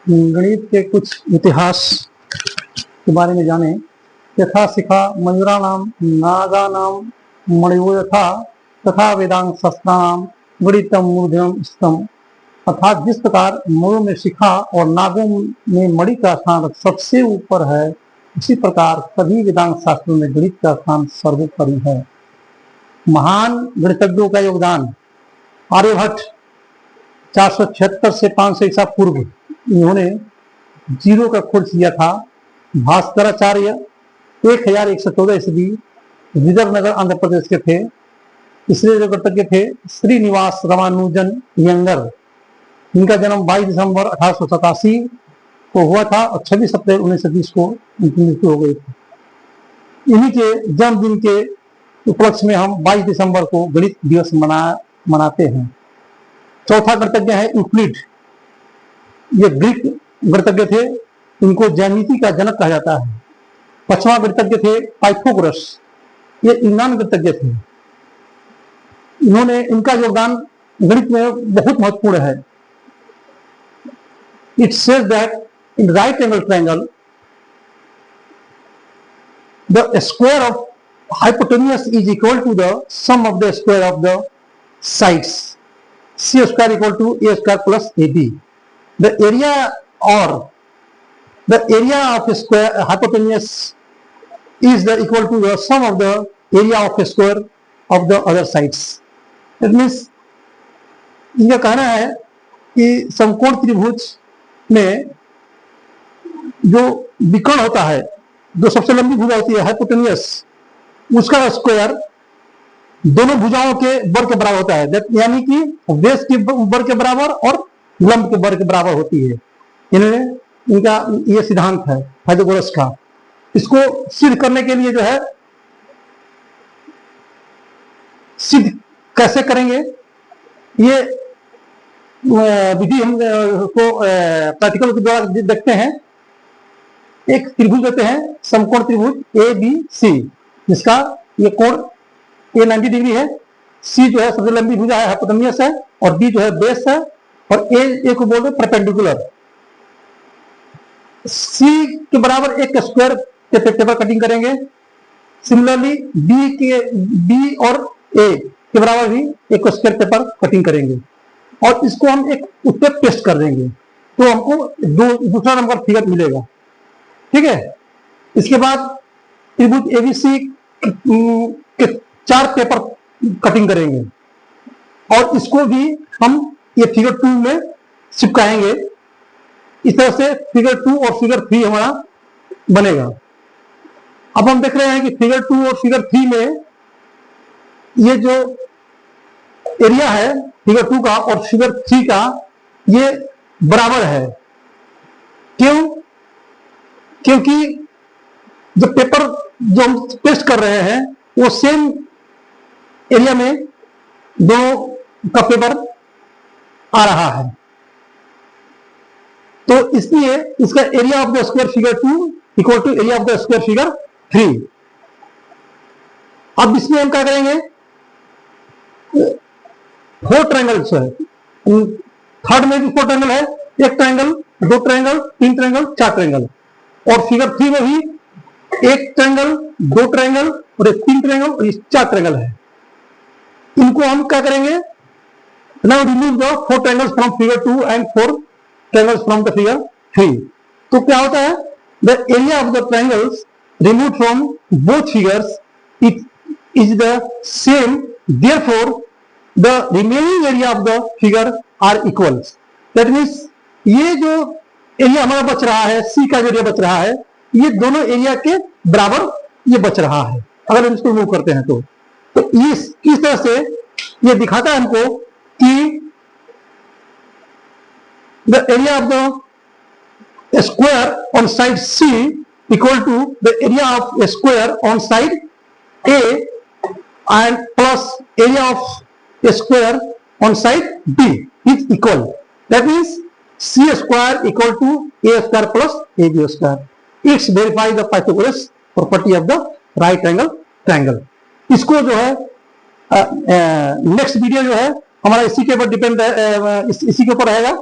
गणित के कुछ इतिहास के बारे में जाने। यथा शिखा मयूरा नाम नागा नाम मणियो यथा तथा वेदांग शस्त्राणाम गणितम मूर्धन्यम स्तम। अर्थात जिस प्रकार मयूर में शिखा और नागों में मणि का स्थान सबसे ऊपर है, उसी प्रकार सभी वेदांग शास्त्रों में गणित का स्थान सर्वोपरि है। महान गणितज्ञों का योगदान। आर्यभट्ट 476 से 500 ईसा पूर्व इन्होंने जीरो का खोज किया था। भास्कराचार्य 1114 ईस्वी विदर्भ नगर आंध्र प्रदेश के थे। तीसरे जो गणितज्ञ थे श्रीनिवास रामानुजन यंगर, इनका जन्म 22 दिसंबर 1887 को हुआ था और 26 अप्रैल 1920 को उनकी मृत्यु हो गई थी। इन्हीं के जन्मदिन के उपलक्ष्य में हम 22 दिसंबर को गणित दिवस मनाते हैं। चौथा गणितज्ञ है यूक्लिड। ये ग्रीक गणितज्ञ थे, इनको ज्यामिति का जनक कहा जाता है। पांचवा गणितज्ञ थे पाइथागोरस, ये यूनान गणितज्ञ थे। इनका योगदान गणित में बहुत महत्वपूर्ण है। It says that in right angle triangle the square of hypotenuse is equal to the sum of the square of the sides. C square equal to A square plus AB. The area of a square hypotenuse is equal to the sum of the area of a square of the other sides. That means इनका कहना है कि समकोण त्रिभुज में जो विकर्ण होता है, जो सबसे लंबी भुजा होती है हाइपोटेनियस, उसका स्क्वायर दोनों भुजाओं के वर्ग के बराबर होता है। यानी कि बेस के वर्ग के बराबर और लंब के वर्ग के बराबर होती है। इनका ये सिद्धांत है पाइथागोरस का। इसको सिद्ध करने के लिए जो है, सिद्ध कैसे करेंगे, ये विधि हम को प्रैक्टिकल के द्वारा देखते हैं। एक त्रिभुज देते हैं, समकोण त्रिभुज ए बी सी, जिसका ये कोण ए 90 डिग्री है। सी जो है सबसे लंबी भुजा है, हाइपोटेनियस है, और बी जो है बेस है, और ए को बोलते हैं परपेंडिकुलर। सी के बराबर एक स्क्वायर के पेपर कटिंग करेंगे। सिमिलरली बी और ए के बराबर भी एक स्क्वायर पेपर कटिंग करेंगे, और इसको हम एक उस पर पेस्ट कर देंगे, तो हमको दूसरा नंबर फिगर मिलेगा। ठीक है। इसके बाद त्रिभुज एबीसी के 4 पेपर कटिंग करेंगे, और इसको भी हम ये फिगर 2 में चिपकाएंगे। इस तरह से फिगर 2 और फिगर 3 हमारा बनेगा। अब हम देख रहे हैं कि फिगर 2 और फिगर 3 में ये जो एरिया है फिगर 2 का और फिगर 3 का, ये बराबर है। क्यों? क्योंकि जो पेपर जो हम पेस्ट कर रहे हैं वो सेम एरिया में दोनों का पेपर आ रहा है, तो इसलिए इसका area of the square figure 2 equal to area of the square figure 3। अब इसमें हम क्या करेंगे, 4 ट्रायंगल्स है। थर्ड में भी 4 ट्रायंगल है, 1 ट्रायंगल, 2 ट्रायंगल, 3 ट्रायंगल, 4 ट्रायंगल, और फिगर 3 में भी 1 ट्रायंगल, 2 ट्रायंगल और 3 ट्रायंगल और 4 ट्रायंगल है। इनको हम क्या करेंगे, now remove the 4 triangles from figure 2 and 4 triangles from the figure 3। तो क्या होता है, the area of the triangles remove from both figures it is the same, therefore the remaining area of the figure are equals. That means ये जो area हमारा बच रहा है, सी का जो एरिया बच rहा है, ये दोनों एरिया के बराबर ये बच रहा है अगर हम इसको मूव करते हैं। तो इस तरह से ये दिखाता है हमको कि the area of the square on side C equal to the area of square on side A and plus area of square on side B is equal. That means C square equal to A square plus AB square. It's verify the Pythagoras property of the right angle triangle. इसको जो है next video जो है हमारा इसी के ऊपर depend, इसी के ऊपर रहेगा।